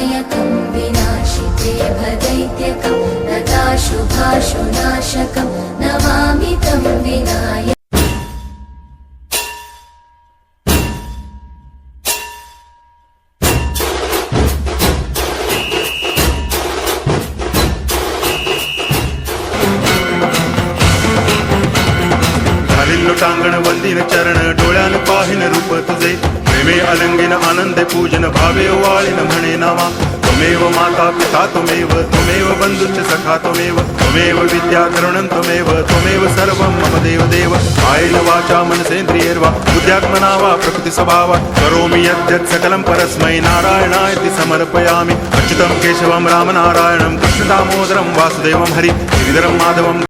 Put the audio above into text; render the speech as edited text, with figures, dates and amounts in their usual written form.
विनायकं विनाशिते भदैत्यकं नताशुभाशुनाशकं नमामि तं विनायकम्। टांगण वंदिन चरण डोळ्यान पाहिन रूप तुझे प्रेमे अलंगिन आनंदे पूजन भावे वाळीन म्हणे नामा त्वमेव माता पिता त्वमेव त्वमेव बंधुश्च सखा त्वमेव विद्या करुणं त्वमेव सर्वं मम देव कायेन वाचा मनसेन्द्रियैर्वा बुद्ध्यात्मना वा प्रकृति स्वभावा करोमि यद्यत् सकलं परस्मै नारायणायति समर्पयामि। अच्युतं केशवं रामनारायणं कृष्णदामोदरं वासुदेवं हरि गिरिधरं माधवं